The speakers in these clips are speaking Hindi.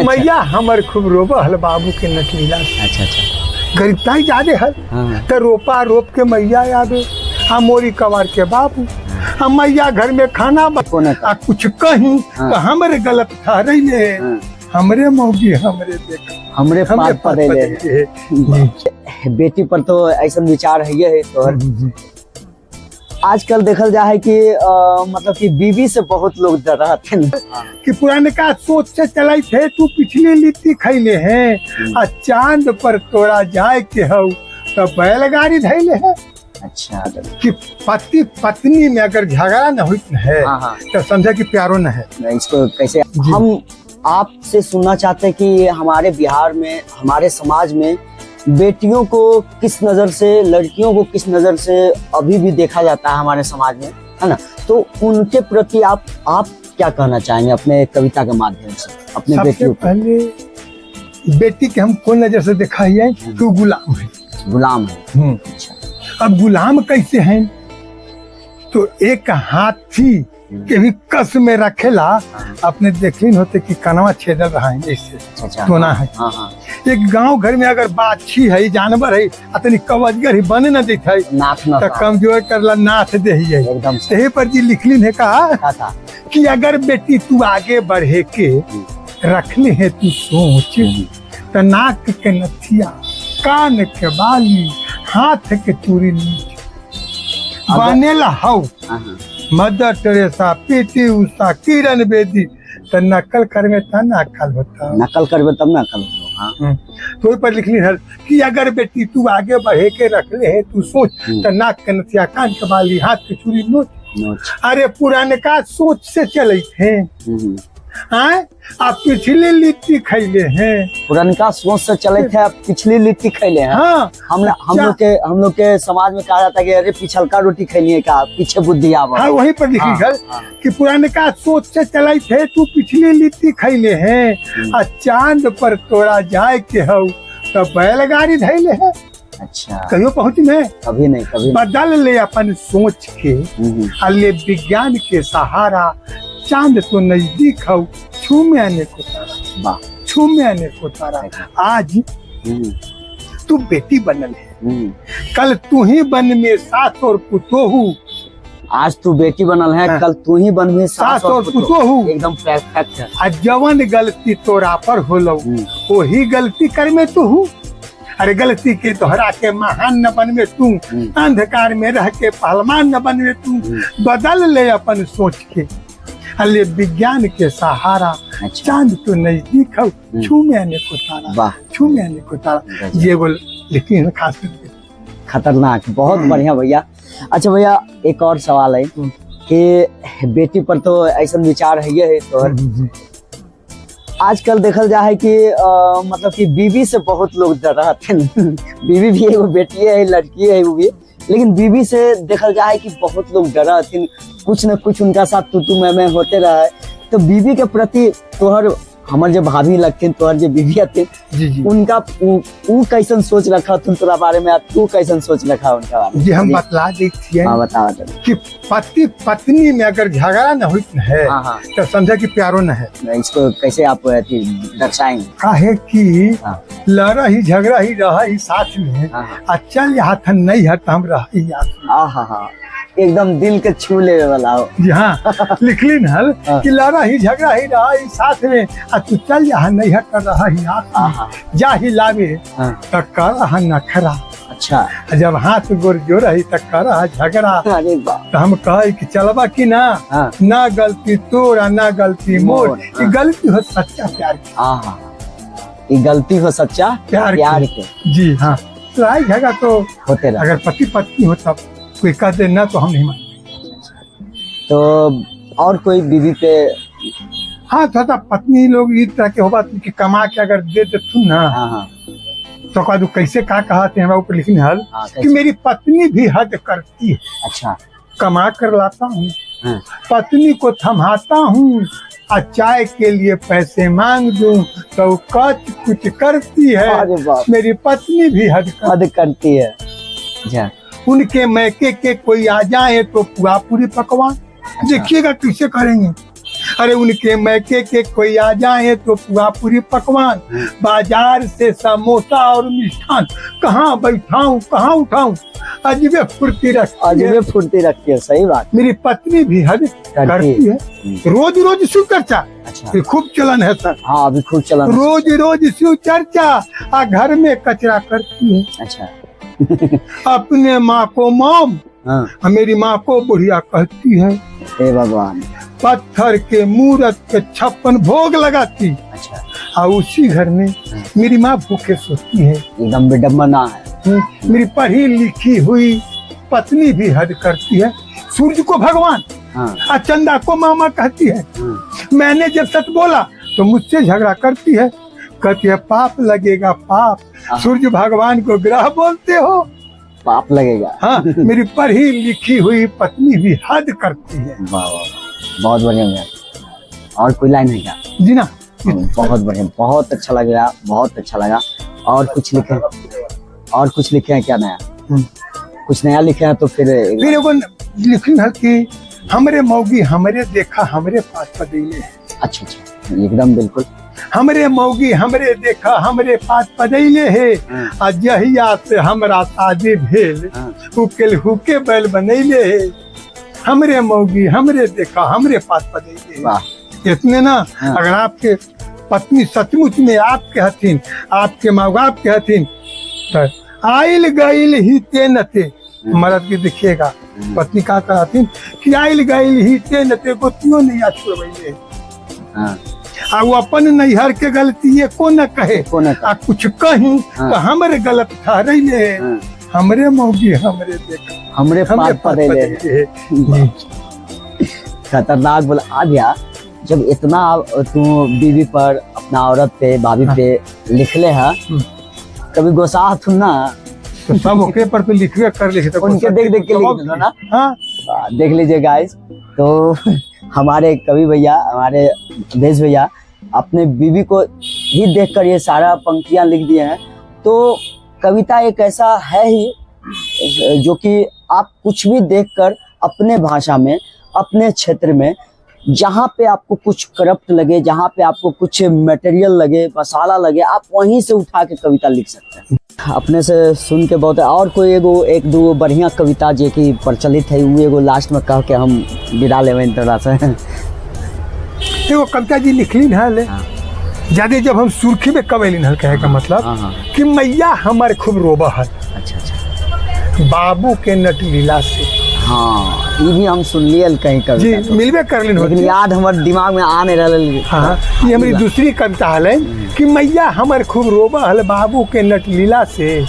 मैया हमर खूब रोबा हल बाबू के नटलीला। अच्छा अच्छा। गरीबताई ज्यादा हल तो रोपा रोप के मैया आवे हम मोरी कवार के बाबू हम मैया घर में खाना आ कुछ कहीं तो हमरे गलत ठहरे हमरे मौगी हमरे देखा हमरे बेटी पर तो ऐसा विचार है तो आजकल देखल जा है कि मतलब कि बीवी से बहुत लोग डर रहे थे कि पुराने का सोच से चलाई थे तू पिछली लिट्टी खैले हैं आ चांद पर तोड़ा जाए के हो तो बैलगाड़ी धैले है। अच्छा कि पति पत्नी में अगर झगड़ा न हुई है तो समझे कि प्यारो न है। इसको कैसे हम आपसे सुनना चाहते हैं कि हमारे बिहार में हमारे समाज में बेटियों को किस नजर से लड़कियों को किस नजर से अभी भी देखा जाता है हमारे समाज में, है ना। तो उनके प्रति आप क्या कहना चाहेंगे अपने कविता के माध्यम से अपने बेटियों को? पहले बेटी के हम कौन नजर से देखा है तू गुलाम है। गुलाम है। अच्छा। अब गुलाम कैसे हैं तो एक हाथी के भी कस में रखेला अपने देखलीन होते कि कनवा छेदल रहा है जैसे टोना है। एक गांव घर में अगर बाछी है जानवर है अतनी कवजगर ही बने न देता है तो कमजोर करला नाथ दे ही पर जी लिखलीन है कहा कि अगर बेटी तू आगे बढ़े के रखले है तू सोच तो नाक के नथिया कान के बाली हाथ के चूड़ी बनेला हौ mother Teresa PT Usha Kiran Bedi तो नकल करवे तब ना अकल होता नकल करवे तब ना अकल होता। तो पर लिखली है कि अगर बेटी तू आगे बढ़े के रख ले है तू सोच तो नाक के नथिया कान के बाली हाथ के चूड़ी नोच। अरे पुराने का सोच से चले थे आप पिछली लिट्टी खैले हैं। पुरानका सोच से चले थे आप पिछली लिट्टी खैले हैं। हाँ हम लोग के समाज में कहा जाता है कि अरे पिछलका रोटी खैलिए का पीछे बुद्धि आवा। हाँ वहीं पर लिखी है कि पुराने का सोच से चले थे तू पिछली लिट्टी खैले हैं आ चांद पर तोड़ा जाए के हो तो बैलगाड़ी धैले है। अच्छा कहियो पहुँच में कभी नहीं कभी बदल ले अपन सोच के अल्ले विज्ञान के सहारा चांद तो नजदीक हो छू में आने को तारा छू में आने को तारा। आज तू बेटी बनल है कल तू ही बन में सास और पुतोहू। आज तू बेटी बनल है कल तू ही बन में सास और पुतोहू। एकदम परफेक्ट है। आज जवन गलती तोरा पर होलो वही गलती कर में तू हूँ। अरे गलती के तोहरा के महान न बनवे तू अंधकार में रह के पहलवान न बनवे तू बदल ले अपन सोच के अल्ले विज्ञान के सहारा चांद तो नजदीक हो छू में आने को तारा छू में आने को तारा। ये वो लेकिन खास खतरनाक बहुत बढ़िया भैया। अच्छा भैया एक और सवाल है कि बेटी पर तो ऐसा विचार है तो आजकल देखल जा है कि मतलब कि बीवी से बहुत लोग डर रहे थे बीवी भी है बेटी है लड़की है वो भी लेकिन बीवी से देखल जा है कि बहुत लोग डर रहे थे कुछ न कुछ उनका साथ तू मैं होते रहा है। तो बीवी के प्रति तोहर हमारे जो भाभी लगते तोहर जो बीवी आते उनका उ कैसन सोच रखा तुम तोरा बारे में तू कैसन सोच रखा उनका बारे में? जी हम बतला देती है बता कि पति पत्नी में अगर झगड़ा न हुई है तो समझे कि प्यारो न है। इसको कैसे आप दर्शाएंगे? काहे कि लड़ा ही झगड़ा ही रहा ही साथ में चल हाथ नहीं है हम रहा एकदम दिल के छू ले वाला हो। जी हाँ लिखली हल कि लड़ा ही झगड़ा ही रहा ही साथ में तू चल यहाँ नहीं हट कर रहा ही हाथ जा ही लावे तो कर रहा नखरा। अच्छा जब हाथ गोर जो रही तक कर रहा झगड़ा तो हम कहे कि चलबा की ना गलती तोरा ना गलती मोर ये गलती हो सच्चा प्यार की। ये गलती हो सच्चा प्यार के। जी हाँ लड़ाई झगड़ा तो होते रहा। अगर पति पत्नी हो तब कोई कह दे ना तो हम नहीं मानते। तो और कोई बीवी पे हाँ थोड़ा पत्नी लोग इस तरह के होगा कि कमा के अगर दे देते ना तो कह कैसे कहा थे हमारे ऊपर लिखने हल कि मेरी पत्नी भी हद करती है। अच्छा कमा कर लाता हूँ पत्नी को थमाता हूँ चाय के लिए पैसे मांग दूं तो कुछ करती है। मेरी पत्नी भी हद करती है। उनके मैके के कोई आ जाए तो पूरा पूरी पकवान देखिएगा कैसे करेंगे। अरे उनके मैके के कोई आ जाए तो पुआ पूरी पकवान, बाजार से समोसा और मिष्ठान, कहाँ बैठाऊं कहाँ उठाऊं, अजबे फुर्ती रखती है। अजबे फुर्ती रखती है, सही बात। मेरी पत्नी भी हद करती है, रोज रोज शिव चर्चा। अच्छा। ये खूब चलन है सर। हाँ अभी खूब चलन है। रोज रोज शिव चर्चा, आ घर में कचरा करती है। अच्छा। अपने माँ को मॉम, हाँ। मेरी माँ को बुढ़िया कहती है। हे भगवान। पत्थर के मूरत के 56 भोग लगाती। अच्छा। और उसी घर में मेरी माँ भूखे सोती है। एकदम विडम्बना है। मेरी पढ़ी लिखी हुई पत्नी भी हद करती है। सूर्य को भगवान, हाँ। और चंदा को मामा कहती है। मैंने जब सच बोला तो मुझसे झगड़ा करती है, कहती है पाप लगेगा पाप, सूर्य भगवान को ग्रह बोलते हो, पाप लगेगा। हाँ। मेरी पढ़ी लिखी हुई पत्नी भी हद करती है। वाह वाह, बहुत बढ़िया भैया। और कोई लाइन है क्या? जी ना। बहुत बढ़िया, बहुत अच्छा लग रहा, बहुत अच्छा लगा। और कुछ लिखे, और कुछ लिखे हैं क्या नया? कुछ नया लिखे हैं तो फिर एगो लिखी है कि हमरे मौगी हमरे देखा हमरे पास पदैले। अच्छा अच्छा, एकदम बिल्कुल। हमरे मौगी हमरे देखा हमरे पास पदैले है, आ जहिया से हमरा शादी भेल, हुकेल हुके बैल बनैले है। हमरे मौगी हमरे देखा हमरे पास पदैले है। इतने ना, अगर आपके पत्नी सचमुच में आपके हथिन, आपके माँ बाप के हथिन, तो आइल गइल ही ते नते, मर्द के देखिएगा पत्नी का कहती कि आइल गइल ही ते नते गोतियों नहीं आ छोड़बैले। आ वो अपन नैहर के गलती को न कहे, आ कुछ कहीं तो हमरे गलत ठहरैले। हमरे मौगी हमरे देखा हमरे पास पदैले। खतरनाक बोला। आ गया जब इतना तू बीवी पर, अपना औरत पे, भाभी पे लिखले है, कभी गोसा थुन ना? तो सब ओके पर तो लिखवे कर लिखे तो उनके देख देख के लिख दो ना। हाँ देख लीजिए गाइस। तो हमारे कवि भैया, हमारे देश भैया अपने बीवी को ही देखकर ये सारा पंक्तियां लिख दिए हैं। तो कविता एक ऐसा है ही जो कि आप कुछ भी देखकर अपने भाषा में, अपने क्षेत्र में, जहाँ पे आपको कुछ करप्ट लगे, जहाँ पे आपको कुछ मटेरियल लगे, मसाला लगे, आप वहीं से उठा के कविता लिख सकते हैं। अपने से सुन के बहुत। और कोई एगो एक दो बढ़िया कविता जे कि प्रचलित है, वो एगो लास्ट में कह के हम विदा लेवे तरह से। एगो कविता जी लिखली है, ज्यादा जब हम सुर्खी में कवेलिन हल, कहे का मतलब कि मैया हमारे खूब रोबा है। अच्छा अच्छा। बाबू के नट लीला से। हाँ ये भी हम सुन लिए कहीं कभी जी, मिलवे कर लेकिन लेकिन याद हमारे दिमाग में आ नहीं रहा। हाँ, ये हमारी दूसरी कविता है कि मैया हमारे खूब रोबा हल बाबू के नट लीला से,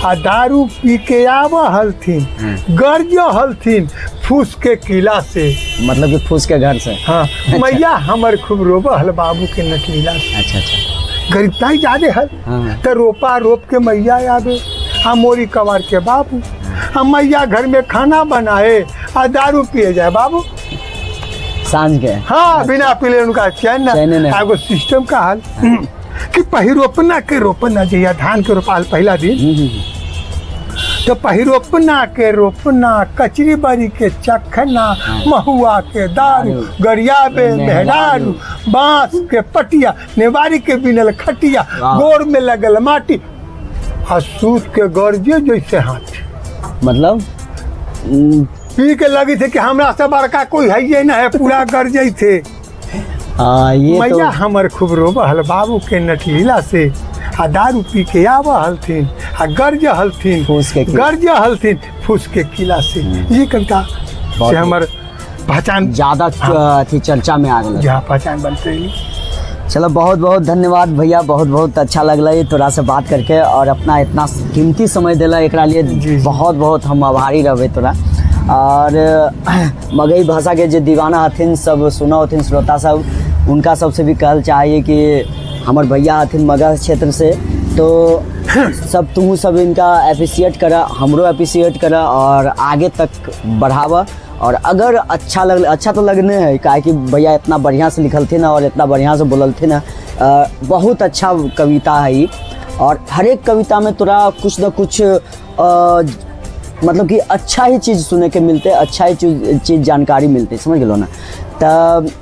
आ दारू पी के आवा हलथिन, गर्ज हलथिन फूस के किला से। मतलब कि फूस के घर से। हाँ। अच्छा। मैया हमारे खूब रोबा हल बाबू के नट लीला से। अच्छा अच्छा। गरीबता ही ज्यादा हल। हाँ। तो रोपा रोप के मैया आवे, आ मोरी कवार के बाबू, हम मैया घर में खाना बनाए, आ दारू पिए जाए बाबू सांझ के। हाँ, बिना पीले उनका चैन एगो सिस्टम का हाल कि पहिरोपना के रोपना जहिया धान के रोपाल पहला दिन, तो पहिरोपना के रोपना, कचरी बरी के चखना, महुआ के दारू, गरियाबे मेहरारू, बांस के पटिया, नेवारी के बिनल खटिया, गोर में लगल माटी, आ सूत के गर्जे जैसे हाथ। मतलब पी के लगी थे कि हमरा से बड़का कोई है ये ना है, पूरा गर्जे थे। ये मैया तो हमर खूब रोबा हल बाबू के नट लीला से, आ दारू पी के आवा हलथिन, आ गर्ज हलथिन फूस के किला से। ये कविता से हमर पहचान ज्यादा चर्चा में आ गई, जहाँ पहचान बनते ही। चलो बहुत बहुत धन्यवाद भैया, बहुत बहुत अच्छा लगला ये तोरा से बात करके, और अपना इतना कीमती समय दिला एकरा लिए बहुत बहुत हम आभारी रहे तोरा। और मगही भाषा के जो दीवाना हथिन, सब सुना हथिन श्रोता सब, उनका सबसे भी कहल चाहिए कि हमार भैया हथिन मगध क्षेत्र से, तो सब तुम सब इनका अप्रिसिएट करा, हमरो अप्रिसिएट करा और आगे तक बढ़ावा। और अगर अच्छा तो लगने है, काहे कि भैया इतना बढ़िया से लिखल थे ना और इतना बढ़िया से बोलल थे ना, बहुत अच्छा कविता है। और हर एक कविता में तोरा कुछ न कुछ मतलब कि अच्छा ही चीज़ सुने के मिलते, अच्छा ही चीज़ जानकारी मिलते, समझ गलो ना। तो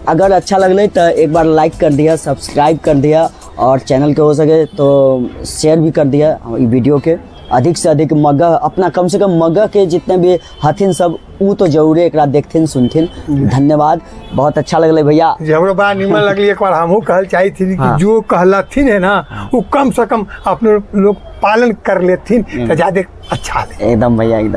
अगर अच्छा लगले तो एक बार लाइक कर दिया, सब्सक्राइब कर दिया और चैनल के हो सके तो शेयर भी कर दिया ई वीडियो के। अधिक से अधिक मगह अपना कम से कम मगह के जितने भी हथिन सब ऊ तो जरूर एक देखथिन सुनथिन। धन्यवाद, बहुत अच्छा लगले भैया। जबरो बा निमन लगली। एक बार हमहू कहल चाही थी कि हाँ। जो कहलथिन है ना वो कम से कम अपने लोग पालन कर लेथिन तो ज्यादा अच्छा ले। एकदम भैया एकदम।